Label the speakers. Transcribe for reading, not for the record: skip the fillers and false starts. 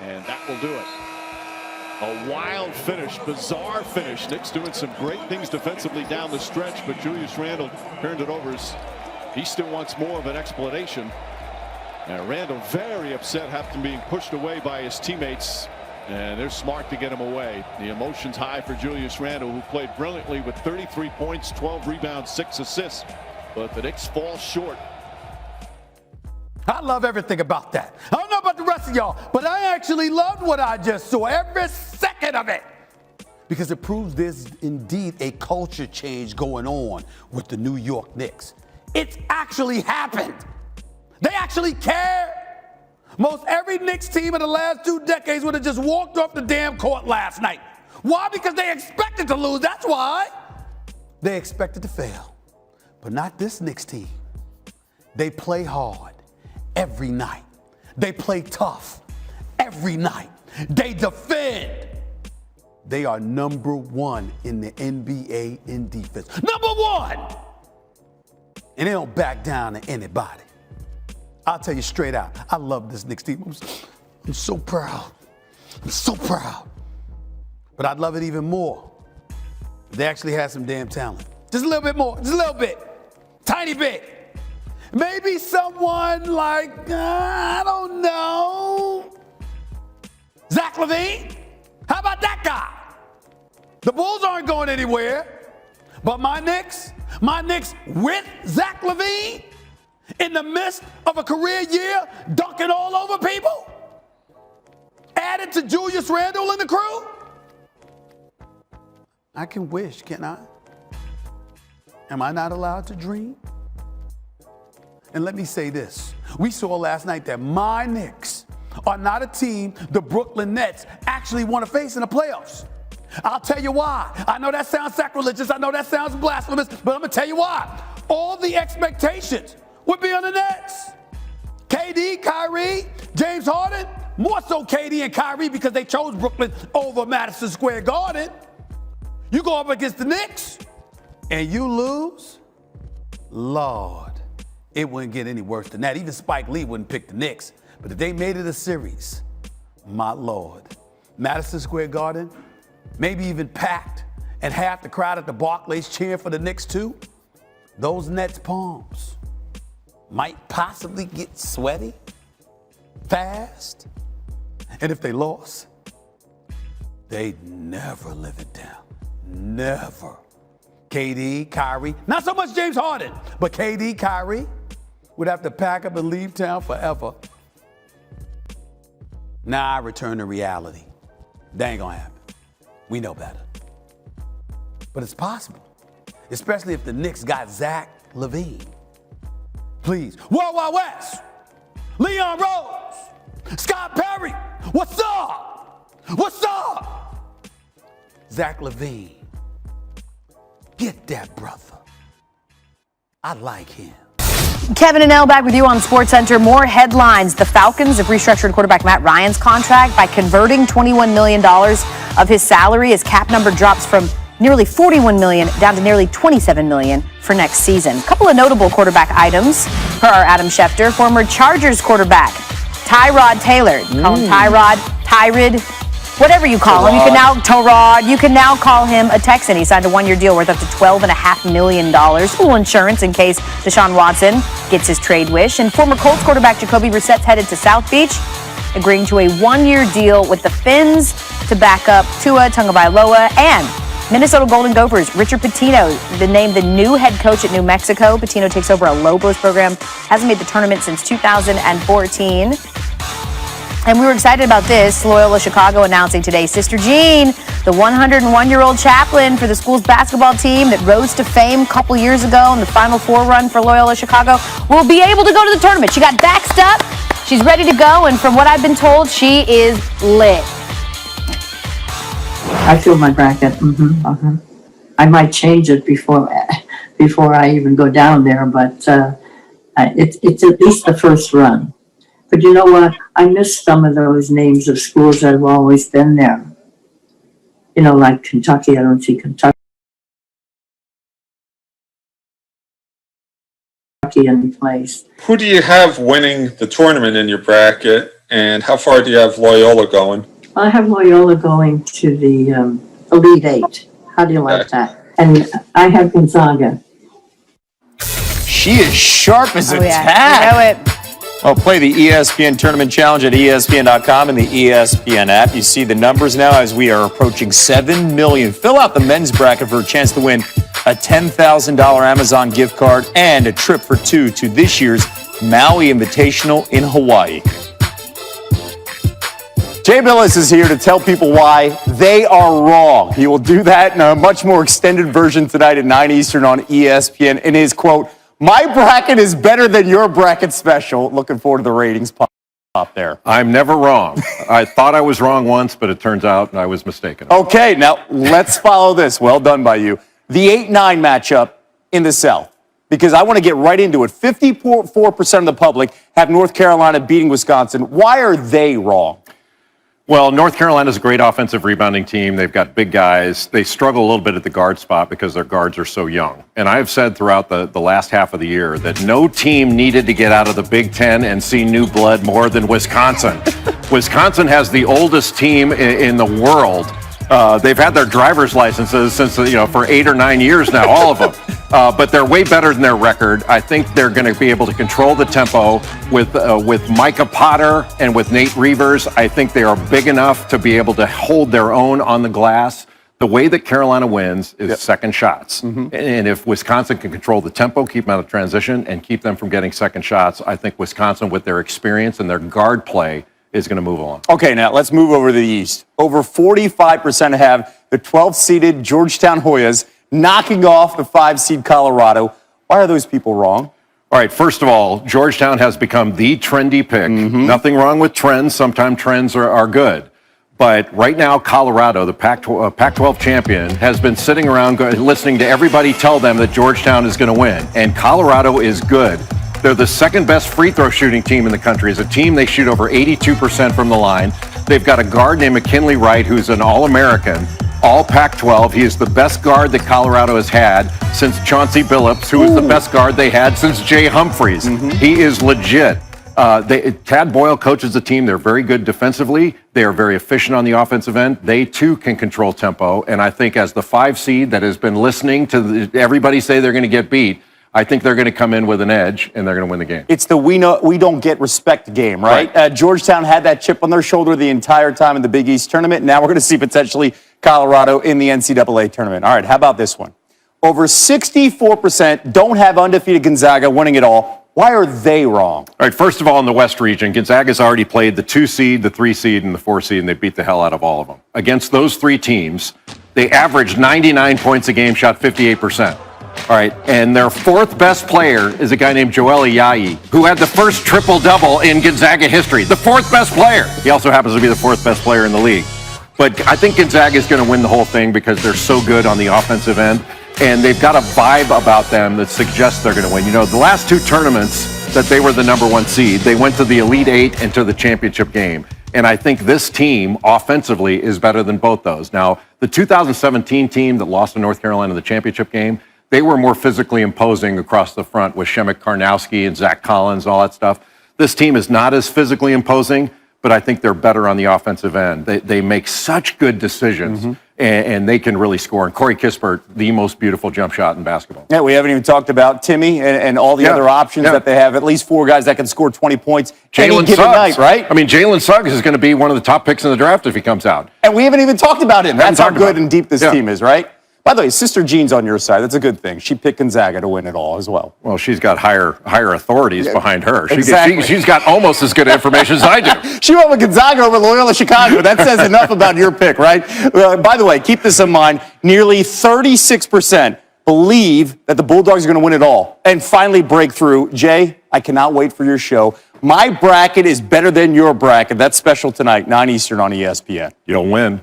Speaker 1: And that will do it. A wild finish, bizarre finish. Knicks doing some great things defensively down the stretch, but Julius Randle turned it over. He still wants more of an explanation. And Randle very upset after being pushed away by his teammates. And they're smart to get him away. The emotions high for Julius Randle, who played brilliantly with 33 points, 12 rebounds, 6 assists. But the Knicks fall short.
Speaker 2: I love everything about that. I don't know about the rest of y'all, but I actually loved what I just saw, every second of it. Because it proves there's indeed a culture change going on with the New York Knicks. It's actually happened. They actually care. Most every Knicks team in the last 2 decades would have just walked off the damn court last night. Why? Because they expected to lose. That's why. They expected to fail. But not this Knicks team. They play hard every night. They play tough every night. They defend. They are number 1 in the NBA in defense. Number 1! And they don't back down to anybody. I'll tell you straight out, I love this Knicks team. I'm so proud. I'm so proud. But I'd love it even more if they actually had some damn talent. Just a little bit more, just a little bit. Tiny bit. Maybe someone like, I don't know, Zach Lavine? How about that guy? The Bulls aren't going anywhere, but my Knicks with Zach Lavine in the midst of a career year, dunking all over people, added to Julius Randle and the crew. I can wish, can I? Am I not allowed to dream? And let me say this. We saw last night that my Knicks are not a team the Brooklyn Nets actually want to face in the playoffs. I'll tell you why. I know that sounds sacrilegious. I know that sounds blasphemous, but I'm going to tell you why. All the expectations would be on the Nets. KD, Kyrie, James Harden, more so KD and Kyrie because they chose Brooklyn over Madison Square Garden. You go up against the Knicks and you lose, Lord, it wouldn't get any worse than that. Even Spike Lee wouldn't pick the Knicks. But if they made it a series, my Lord, Madison Square Garden, maybe even packed, and half the crowd at the Barclays cheering for the Knicks too, those Nets palms might possibly get sweaty fast. And if they lost, they'd never live it down. Never. KD, Kyrie, not so much James Harden, but KD, Kyrie would have to pack up and leave town forever. Now I return to reality. That ain't gonna happen. We know better. But it's possible, especially if the Knicks got Zach Lavine. Please, World Wide West, Leon Rose, Scott Perry, what's up? What's up? Zach Lavine, get that brother. I like him.
Speaker 3: Kevin and Elle back with you on SportsCenter. More headlines. The Falcons have restructured quarterback Matt Ryan's contract by converting $21 million of his salary. His cap number drops from nearly $41 million down to nearly $27 million for next season. A couple of notable quarterback items for our Adam Schefter. Former Chargers quarterback Tyrod Taylor. Call him Tyrod, Tyrod, whatever you call him. You can now Tyrod. You can now call him a Texan. He signed a 1-year deal worth up to $12.5 million. Full insurance in case Deshaun Watson gets his trade wish. And former Colts quarterback Jacoby Brissett's headed to South Beach, agreeing to a 1-year deal with the Finns to back up Tua Tagovailoa. And Minnesota Golden Gophers Richard Pitino been named the new head coach at New Mexico. Pitino takes over a Lobos program. Hasn't made the tournament since 2014. And we were excited about this. Loyola Chicago announcing today Sister Jean, the 101-year-old chaplain for the school's basketball team that rose to fame a couple years ago in the Final Four run for Loyola Chicago, will be able to go to the tournament. She got vaxxed up. She's ready to go. And from what I've been told, she is lit.
Speaker 4: I feel my bracket. I might change it before I even go down there, but it's at least the first run. But you know what? I miss some of those names of schools that have always been there. You know, like Kentucky. I don't see Kentucky in place.
Speaker 5: Who do you have winning the tournament in your bracket? And how far do you have Loyola going?
Speaker 4: I have Loyola going to the Elite Eight. How do you like that? And I have Gonzaga.
Speaker 6: She is sharp as a
Speaker 3: Oh, yeah.
Speaker 6: tack.
Speaker 3: You know it.
Speaker 6: Well, play the ESPN Tournament Challenge at ESPN.com and the ESPN app. You see the numbers now as we are approaching 7 million. Fill out the men's bracket for a chance to win a $10,000 Amazon gift card and a trip for two to this year's Maui Invitational in Hawaii. Jay Billis is here to tell people why they are wrong. He will do that in a much more extended version tonight at 9 Eastern on ESPN in his quote, "My bracket is better than your bracket special." Looking forward to the ratings pop there.
Speaker 7: I'm never wrong. I thought I was wrong once, but it turns out I was mistaken.
Speaker 6: Okay, now let's follow this. Well done by you. The 8-9 matchup in the South, because I want to get right into it. 54% of the public have North Carolina beating Wisconsin. Why are they wrong?
Speaker 7: Well, North Carolina's a great offensive rebounding team. They've got big guys. They struggle a little bit at the guard spot because their guards are so young. And I have said throughout the last half of the year that no team needed to get out of the Big Ten and see new blood more than Wisconsin. Wisconsin has the oldest team in the world. They've had their driver's licenses since, for 8 or 9 years now, all of them. But they're way better than their record. I think they're going to be able to control the tempo with Micah Potter and with Nate Reavers. I think they are big enough to be able to hold their own on the glass. The way that Carolina wins is second shots. And if Wisconsin can control the tempo, keep them out of transition, and keep them from getting second shots, I think Wisconsin, with their experience and their guard play, is going to move along.
Speaker 6: Okay, now let's move over to the East. Over 45% have the 12th-seeded Georgetown Hoyas knocking off the 5-seed Colorado. Why are those people wrong?
Speaker 7: All right, first of all, Georgetown has become the trendy pick. Nothing wrong with trends. Sometimes trends are good. But right now, Colorado, the Pac-12 champion, has been sitting around listening to everybody tell them that Georgetown is going to win. And Colorado is good. They're the second best free throw shooting team in the country. As a team, they shoot over 82% from the line. They've got a guard named McKinley Wright, who's an All-American, all Pac-12. He is the best guard that Colorado has had since Chauncey Billups, who is the best guard they had since Jay Humphreys. He is legit. Tad Boyle coaches the team. They're very good defensively. They are very efficient on the offensive end. They, too, can control tempo. And I think as the 5 seed that has been listening to everybody say they're going to get beat, I think they're going to come in with an edge, and they're going to win the game.
Speaker 6: It's the we don't get respect game, right? Georgetown had that chip on their shoulder the entire time in the Big East tournament. Now we're going to see potentially Colorado in the NCAA tournament. All right, how about this one? Over 64% don't have undefeated Gonzaga winning it all. Why are they wrong?
Speaker 7: All right, first of all, in the West region, Gonzaga's already played the 2 seed, the 3 seed, and the 4 seed, and they beat the hell out of all of them. Against those 3 teams, they averaged 99 points a game, shot 58%. All right, and their 4th best player is a guy named Joel Ayayi, who had the first triple-double in Gonzaga history. The 4th best player. He also happens to be the 4th best player in the league. But I think Gonzaga is going to win the whole thing because they're so good on the offensive end, and they've got a vibe about them that suggests they're going to win. You know, the last 2 tournaments that they were the number 1 seed, they went to the Elite Eight and to the championship game. And I think this team offensively is better than both those. Now, the 2017 team that lost to North Carolina in the championship game, they were more physically imposing across the front with Shemek Karnowski and Zach Collins and all that stuff. This team is not as physically imposing, but I think they're better on the offensive end. They make such good decisions, and they can really score. And Corey Kispert, the most beautiful jump shot in basketball.
Speaker 6: Yeah, we haven't even talked about Timmy and all the other options that they have. At least 4 guys that can score 20 points any given night, right?
Speaker 7: I mean, Jalen Suggs is going to be one of the top picks in the draft if he comes out.
Speaker 6: And we haven't even talked about him. That's how good and deep this team is, right? By the way, Sister Jean's on your side. That's a good thing. She picked Gonzaga to win it all as well.
Speaker 7: Well, she's got higher authorities behind her.
Speaker 6: Exactly.
Speaker 7: She's got almost as good information as I do.
Speaker 6: She went with Gonzaga over Loyola Chicago. That says enough about your pick, right? By the way, keep this in mind. Nearly 36% believe that the Bulldogs are going to win it all and finally break through. Jay, I cannot wait for your show. My bracket is better than your bracket. That's special tonight, 9 Eastern on ESPN.
Speaker 7: You don't win.